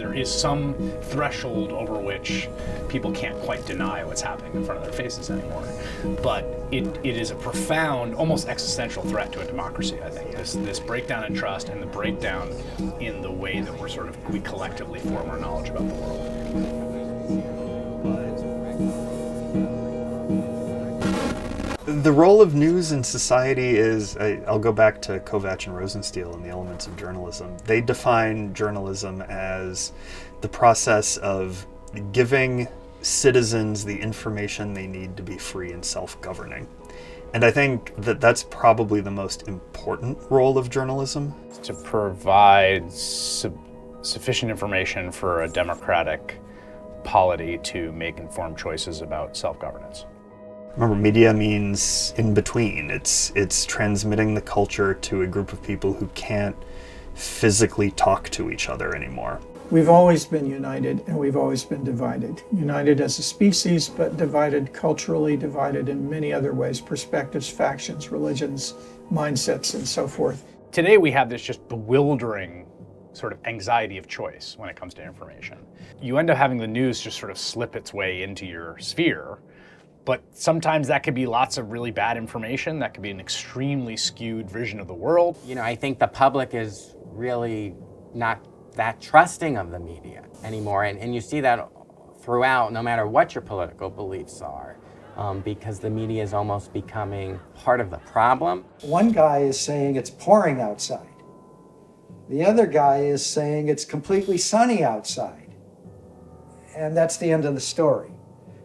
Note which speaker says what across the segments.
Speaker 1: There is some threshold over which people can't quite deny what's happening in front of their faces anymore. But it is a profound, almost existential threat to a democracy, I think. This breakdown in trust and the breakdown in the way that we collectively form our knowledge about the world.
Speaker 2: The role of news in society is, I'll go back to Kovach and Rosenstiel and the elements of journalism. They define journalism as the process of giving citizens the information they need to be free and self-governing. And I think that that's probably the most important role of journalism.
Speaker 1: To provide sufficient information for a democratic polity to make informed choices about self-governance.
Speaker 2: Remember, media means in between. It's transmitting the culture to a group of people who can't physically talk to each other anymore.
Speaker 3: We've always been united and we've always been divided. United as a species, but divided culturally, divided in many other ways, perspectives, factions, religions, mindsets, and so forth.
Speaker 1: Today we have this just bewildering sort of anxiety of choice when it comes to information. You end up having the news just sort of slip its way into your sphere. But sometimes that could be lots of really bad information. That could be an extremely skewed vision of the world.
Speaker 4: You know, I think the public is really not that trusting of the media anymore. And you see that throughout, no matter what your political beliefs are, because the media is almost becoming part of the problem.
Speaker 5: One guy is saying it's pouring outside. The other guy is saying it's completely sunny outside. And that's the end of the story.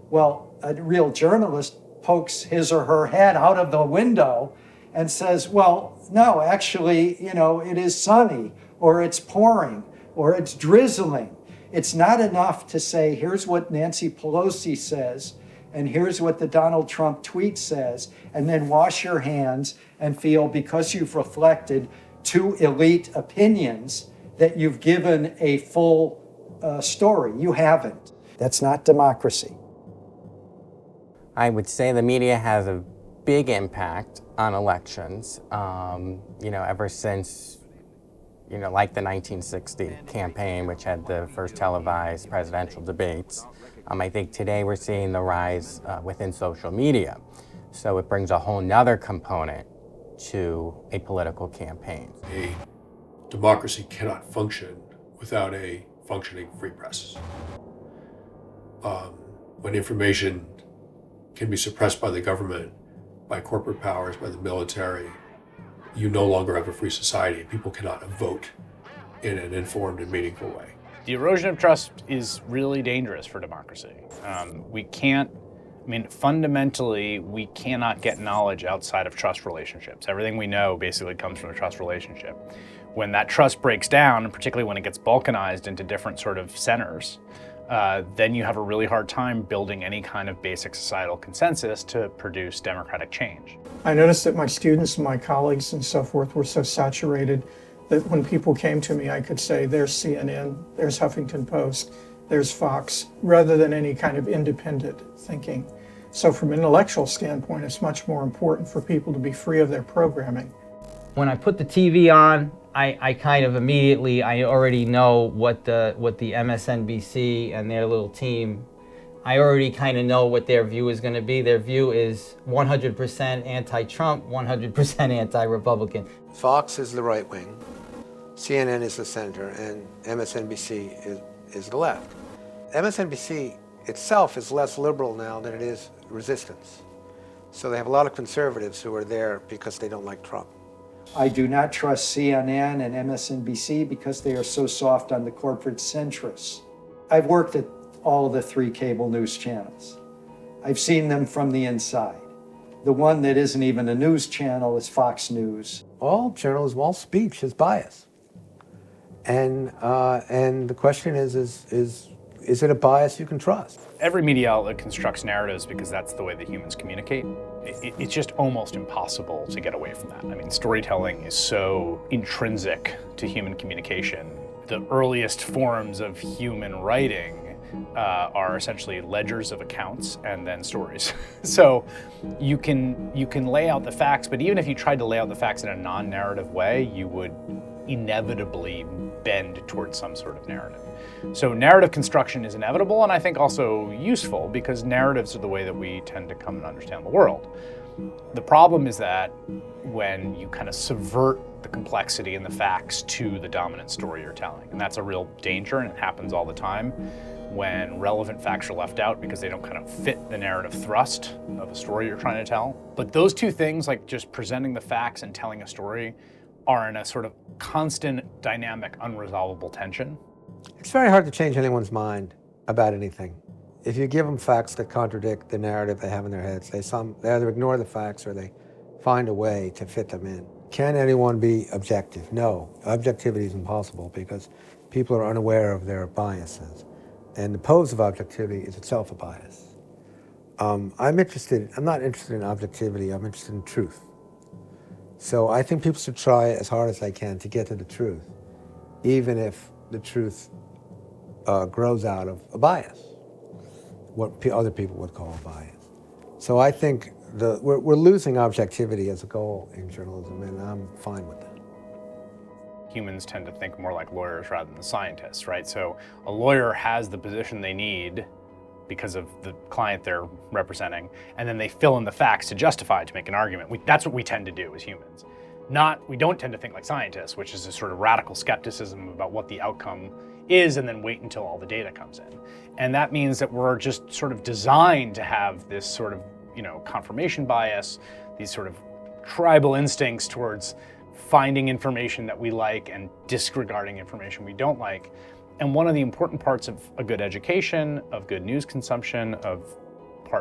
Speaker 5: Well, a real journalist pokes his or her head out of the window and says, well, no, actually, it is sunny, or it's pouring, or it's drizzling. It's not enough to say, here's what Nancy Pelosi says, and here's what the Donald Trump tweet says, and then wash your hands and feel, because you've reflected two elite opinions, that you've given a full story. You haven't. That's not democracy.
Speaker 4: I would say the media has a big impact on elections, ever since, like the 1960 campaign, which had the first televised presidential debates. I think today we're seeing the rise within social media. So it brings a whole nother component to a political campaign.
Speaker 6: A democracy cannot function without a functioning free press. When information can be suppressed by the government, by corporate powers, by the military, you no longer have a free society. People cannot vote in an informed and meaningful way.
Speaker 1: The erosion of trust is really dangerous for democracy. Fundamentally, we cannot get knowledge outside of trust relationships. Everything we know basically comes from a trust relationship. When that trust breaks down, and particularly when it gets balkanized into different sort of centers, then you have a really hard time building any kind of basic societal consensus to produce democratic change.
Speaker 3: I noticed that my students and my colleagues and so forth were so saturated that when people came to me, I could say, there's CNN, there's Huffington Post, there's Fox, rather than any kind of independent thinking. So from an intellectual standpoint, it's much more important for people to be free of their programming.
Speaker 7: When I put the TV on, I kind of immediately, I already know what the MSNBC and their little team, I already kind of know what their view is going to be. Their view is 100% anti-Trump, 100% anti-Republican.
Speaker 8: Fox is the right wing, CNN is the center, and MSNBC is the left. MSNBC itself is less liberal now than it is resistance. So they have a lot of conservatives who are there because they don't like Trump.
Speaker 5: I do not trust CNN and MSNBC because they are so soft on the corporate centrists. I've worked at all of the three cable news channels. I've seen them from the inside. The one that isn't even a news channel is Fox News.
Speaker 8: All journalism, all speech is bias. And the question is it a bias you can trust?
Speaker 1: Every media outlet constructs narratives because that's the way that humans communicate. It's just almost impossible to get away from that. I mean, storytelling is so intrinsic to human communication. The earliest forms of human writing are essentially ledgers of accounts and then stories. So you can lay out the facts, but even if you tried to lay out the facts in a non-narrative way, you would inevitably bend towards some sort of narrative. So narrative construction is inevitable, and I think also useful, because narratives are the way that we tend to come and understand the world. The problem is that when you kind of subvert the complexity and the facts to the dominant story you're telling, and that's a real danger, and it happens all the time when relevant facts are left out because they don't kind of fit the narrative thrust of a story you're trying to tell. But those two things, like just presenting the facts and telling a story, are in a sort of constant, dynamic, unresolvable tension.
Speaker 8: It's very hard to change anyone's mind about anything. If you give them facts that contradict the narrative they have in their heads, they either ignore the facts or they find a way to fit them in. Can anyone be objective? No. Objectivity is impossible because people are unaware of their biases. And the pose of objectivity is itself a bias. I'm not interested in objectivity, I'm interested in truth. So I think people should try as hard as they can to get to the truth, even if the truth grows out of a bias, what other people would call a bias. So I think we're losing objectivity as a goal in journalism, and I'm fine with that.
Speaker 1: Humans tend to think more like lawyers rather than scientists, right? So a lawyer has the position they need because of the client they're representing, and then they fill in the facts to justify it, to make an argument. That's what we tend to do as humans. We don't tend to think like scientists, which is a sort of radical skepticism about what the outcome is and then wait until all the data comes in. And that means that we're just sort of designed to have this sort of, confirmation bias, these sort of tribal instincts towards finding information that we like and disregarding information we don't like. And one of the important parts of a good education, of good news consumption, of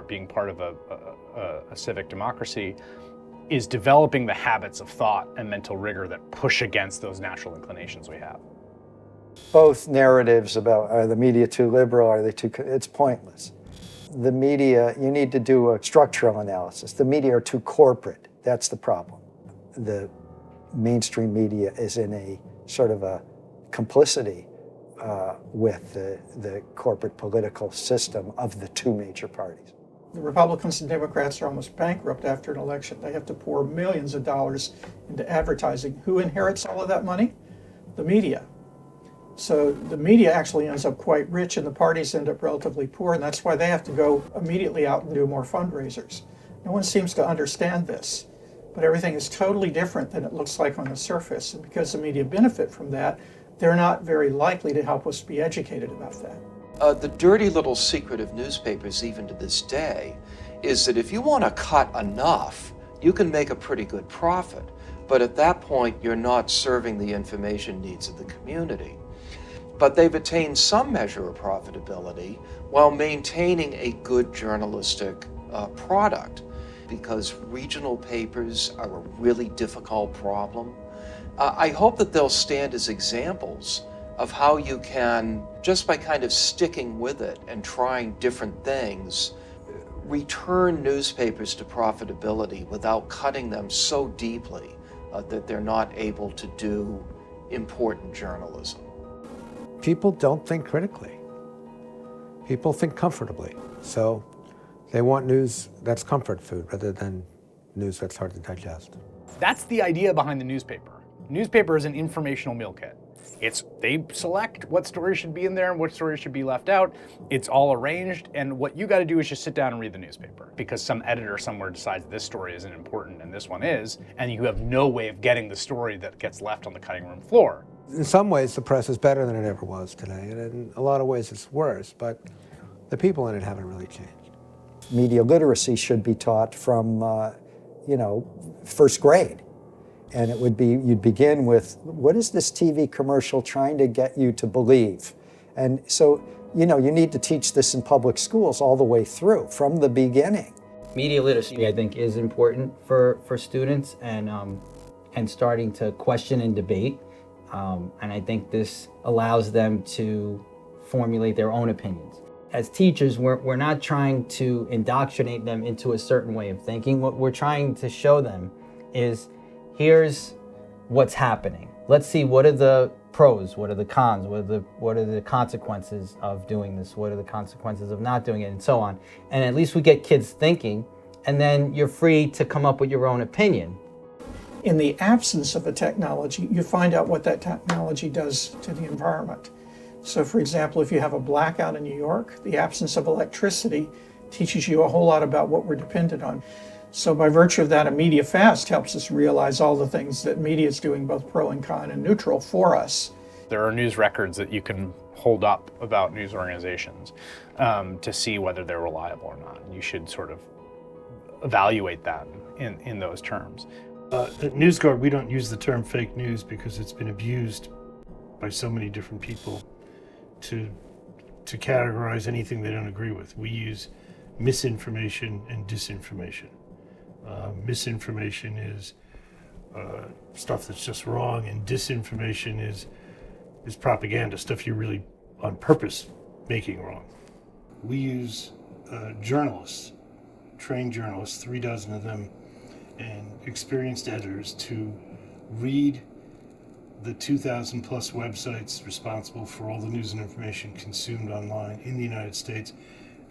Speaker 1: being part of a civic democracy, is developing the habits of thought and mental rigor that push against those natural inclinations we have.
Speaker 5: Both narratives about are the media too liberal, are they too, it's pointless. The media, you need to do a structural analysis. The media are too corporate, that's the problem. The mainstream media is in a sort of a complicity with the corporate political system of the two major parties.
Speaker 3: The Republicans and Democrats are almost bankrupt after an election. They have to pour millions of dollars into advertising. Who inherits all of that money? The media. So the media actually ends up quite rich and the parties end up relatively poor, and that's why they have to go immediately out and do more fundraisers. No one seems to understand this, but everything is totally different than it looks like on the surface. And because the media benefit from that, they're not very likely to help us be educated about that.
Speaker 9: The dirty little secret of newspapers, even to this day, is that if you want to cut enough, you can make a pretty good profit. But at that point, you're not serving the information needs of the community. But they've attained some measure of profitability while maintaining a good journalistic product, because regional papers are a really difficult problem. I hope that they'll stand as examples of how you can, just by kind of sticking with it and trying different things, return newspapers to profitability without cutting them so deeply that they're not able to do important journalism.
Speaker 8: People don't think critically. People think comfortably. So they want news that's comfort food rather than news that's hard to digest.
Speaker 1: That's the idea behind the newspaper. Newspaper is an informational meal kit. They select what stories should be in there and what stories should be left out. It's all arranged, and what you got to do is just sit down and read the newspaper, because some editor somewhere decides this story isn't important and this one is, and you have no way of getting the story that gets left on the cutting room floor.
Speaker 8: In some ways, the press is better than it ever was today, and in a lot of ways it's worse, but the people in it haven't really changed.
Speaker 5: Media literacy should be taught from, first grade. And it would be, you'd begin with, what is this TV commercial trying to get you to believe? And so, you need to teach this in public schools all the way through, from the beginning.
Speaker 7: Media literacy, I think, is important for students, and starting to question and debate. And I think this allows them to formulate their own opinions. As teachers, we're not trying to indoctrinate them into a certain way of thinking. What we're trying to show them is, here's what's happening. Let's see, what are the pros, what are the cons, what are the consequences of doing this, what are the consequences of not doing it, and so on. And at least we get kids thinking, and then you're free to come up with your own opinion.
Speaker 3: In the absence of a technology, you find out what that technology does to the environment. So for example, if you have a blackout in New York, the absence of electricity teaches you a whole lot about what we're dependent on. So by virtue of that, a media fast helps us realize all the things that media is doing, both pro and con and neutral, for us.
Speaker 1: There are news records that you can hold up about news organizations to see whether they're reliable or not. You should sort of evaluate that in those terms.
Speaker 10: At NewsGuard, we don't use the term fake news because it's been abused by so many different people to categorize anything they don't agree with. We use misinformation and disinformation. Misinformation is stuff that's just wrong, and disinformation is propaganda, stuff you're really on purpose making wrong. We use journalists, trained journalists, 36 of them, and experienced editors to read the 2,000 plus websites responsible for all the news and information consumed online in the United States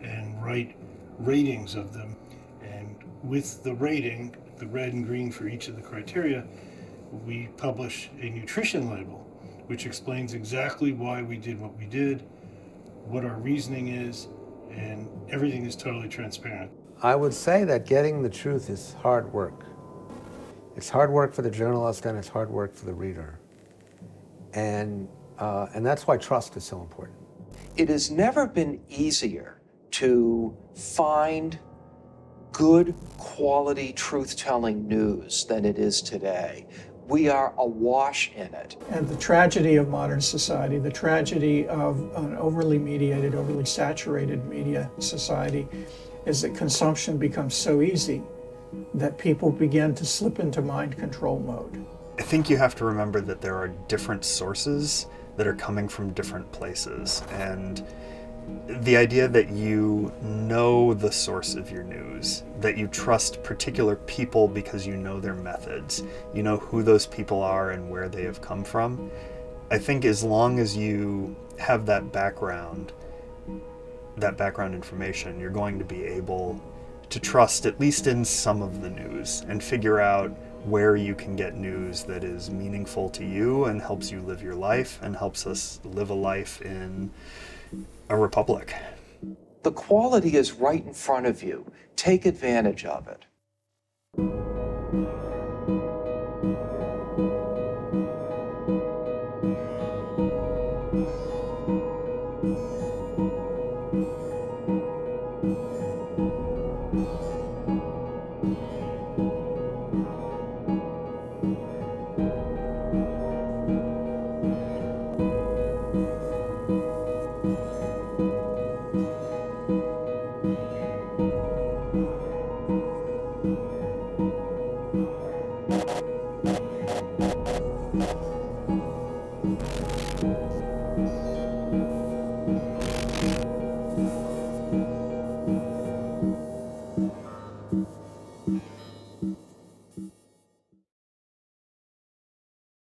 Speaker 10: and write ratings of them. And with the rating, the red and green for each of the criteria, we publish a nutrition label which explains exactly why we did what we did, what our reasoning is, and everything is totally transparent.
Speaker 8: I would say that getting the truth is hard work. It's hard work for the journalist and it's hard work for the reader. And that's why trust is so important.
Speaker 9: It has never been easier to find good quality truth-telling news than it is today. We are awash in it.
Speaker 3: And the tragedy of modern society, the tragedy of an overly mediated, overly saturated media society, is that consumption becomes so easy that people begin to slip into mind control mode.
Speaker 2: I think you have to remember that there are different sources that are coming from different places, and the idea that you know the source of your news, that you trust particular people because you know their methods, you know who those people are and where they have come from. I think as long as you have that background information, you're going to be able to trust at least in some of the news and figure out where you can get news that is meaningful to you and helps you live your life and helps us live a life in a republic.
Speaker 9: The quality is right in front of you. Take advantage of it.